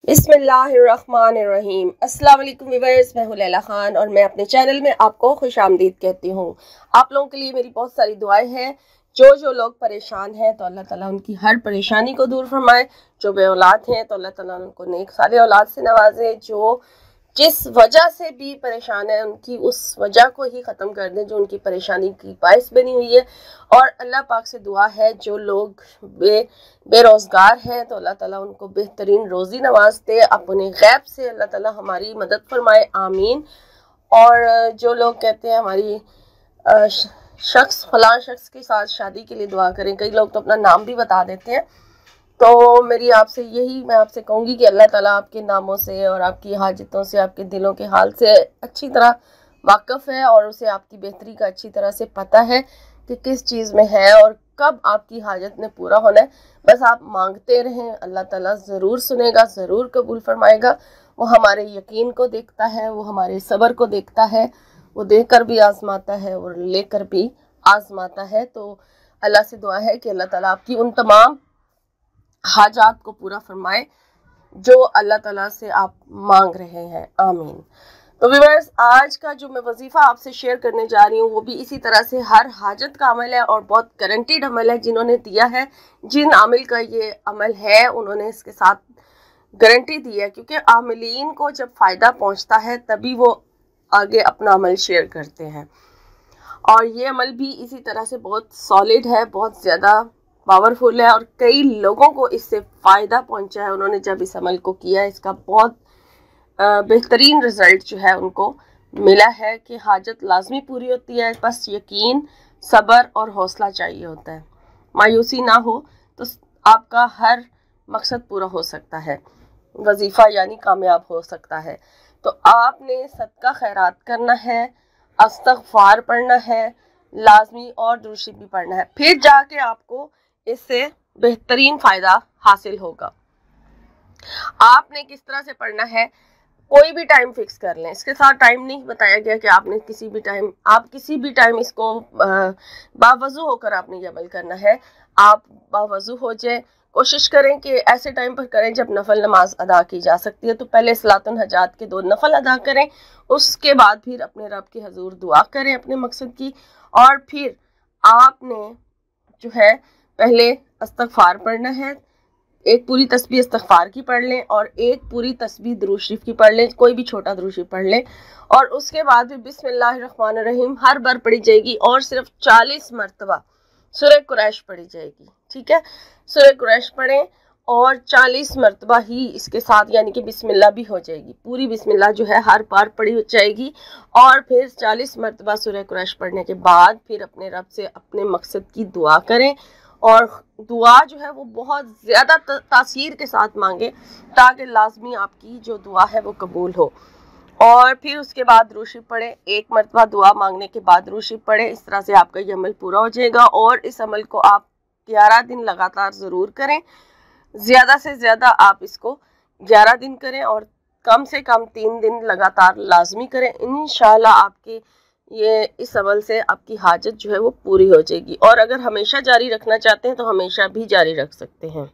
बिस्मिल्लाहिर्रहमानिर्रहीम। अस्सलाम वालेकुम व्यूअर्स, मैं हूं लैला खान और मैं अपने चैनल में आपको खुश आमदीद कहती हूं। आप लोगों के लिए मेरी बहुत सारी दुआएं हैं। जो लोग परेशान हैं तो अल्लाह ताला उनकी हर परेशानी को दूर फरमाए। जो बे औलाद हैं तो अल्लाह ताला उनको नेक साले औलाद से नवाजे। जो जिस वजह से भी परेशान है उनकी उस वजह को ही ख़त्म कर दें जो उनकी परेशानी की बायस बनी हुई है। और अल्लाह पाक से दुआ है जो लोग बेरोज़गार हैं तो अल्लाह ताला उनको बेहतरीन रोज़ी नवाज दे। अपने गैब से अल्लाह ताला हमारी मदद फरमाए, आमीन। और जो लोग कहते हैं हमारी फलां शख्स के साथ शादी के लिए दुआ करें, कई लोग तो अपना नाम भी बता देते हैं। तो मैं आपसे कहूँगी कि अल्लाह ताला आपके नामों से और आपकी हाजतों से, आपके दिलों के हाल से अच्छी तरह वाकिफ़ है और उसे आपकी बेहतरी का अच्छी तरह से पता है कि किस चीज़ में है और कब आपकी हाजत ने पूरा होना है। बस आप मांगते रहें, अल्लाह ताला ज़रूर सुनेगा, ज़रूर कबूल फरमाएगा। वो हमारे यकीन को देखता है, वो हमारे सब्र को देखता है, वो देकर भी आज़माता है और लेकर भी आज़माता है। तो अल्लाह से दुआ है कि अल्लाह ताला आपकी उन तमाम हाजात को पूरा फरमाए जो अल्लाह ताला से आप मांग रहे हैं, आमीन। तो व्यूअर्स, आज का जो मैं वजीफ़ा आपसे शेयर करने जा रही हूँ वो भी इसी तरह से हर हाजत का अमल है और बहुत गारंटीड अमल है। जिन्होंने दिया है, जिन आमिल का ये अमल है, उन्होंने इसके साथ गारंटी दी है, क्योंकि आमिलीन को जब फ़ायदा पहुँचता है तभी वो आगे अपना अमल शेयर करते हैं। और ये अमल भी इसी तरह से बहुत सॉलिड है, बहुत ज़्यादा पावरफुल है और कई लोगों को इससे फ़ायदा पहुंचा है। उन्होंने जब इस अमल को किया, इसका बहुत बेहतरीन रिज़ल्ट जो है उनको मिला है कि हाजत लाजमी पूरी होती है। बस यकीन, सब्र और हौसला चाहिए होता है। मायूसी ना हो तो आपका हर मकसद पूरा हो सकता है, वजीफ़ा यानी कामयाब हो सकता है। तो आपने सदका खैरात करना है, इस्तग़फ़ार पढ़ना है लाजमी और दुरूद शरीफ भी पढ़ना है, फिर जाके आपको इससे बेहतरीन फ़ायदा हासिल होगा। आपने किस तरह से पढ़ना है, कोई भी टाइम फिक्स कर लें। इसके साथ टाइम नहीं बताया गया कि आपने किसी भी टाइम इसको बावजू होकर आपने ये अमल करना है। आप बावजू हो जाए, कोशिश करें कि ऐसे टाइम पर करें जब नफल नमाज अदा की जा सकती है। तो पहले सलातुल हजात के 2 नफल अदा करें, उसके बाद फिर अपने रब के हजूर दुआ करें अपने मकसद की। और फिर आपने जो है पहले इस्तग़फ़ार पढ़ना है। एक पूरी तस्बीह इस्तग़फ़ार की पढ़ लें और एक पूरी तस्बीह दुरूद शरीफ की पढ़ लें, कोई भी छोटा दुरूद शरीफ पढ़ लें। और उसके बाद भी बिस्मिल्लाहिर्रहमानिर्रहीम हर बार पढ़ी जाएगी और सिर्फ 40 मरतबा सूरह कुरैश पढ़ी जाएगी। ठीक है, सूरह कुरैश पढ़ें और 40 मरतबा ही इसके साथ यानी कि बिस्मिल्लाह भी हो जाएगी। पूरी बिस्मिल्लाह जो है हर बार पढ़ी जाएगी और फिर 40 मरतबा सूरह कुरैश पढ़ने के बाद फिर अपने रब से अपने मकसद की दुआ करें। और दुआ जो है वो बहुत ज़्यादा तासीर के साथ मांगे ताकि लाजमी आपकी जो दुआ है वो कबूल हो। और फिर उसके बाद दुरूद शरीफ पढ़ें, एक मरतबा दुआ मांगने के बाद दुरूद शरीफ पढ़ें। इस तरह से आपका ये अमल पूरा हो जाएगा। और इस अमल को आप 11 दिन लगातार ज़रूर करें। ज़्यादा से ज़्यादा आप इसको 11 दिन करें और कम से कम 3 दिन लगातार लाजमी करें। इंशाअल्लाह आपके इस अमल से आपकी हाजत जो है वो पूरी हो जाएगी। और अगर हमेशा जारी रखना चाहते हैं तो हमेशा भी जारी रख सकते हैं।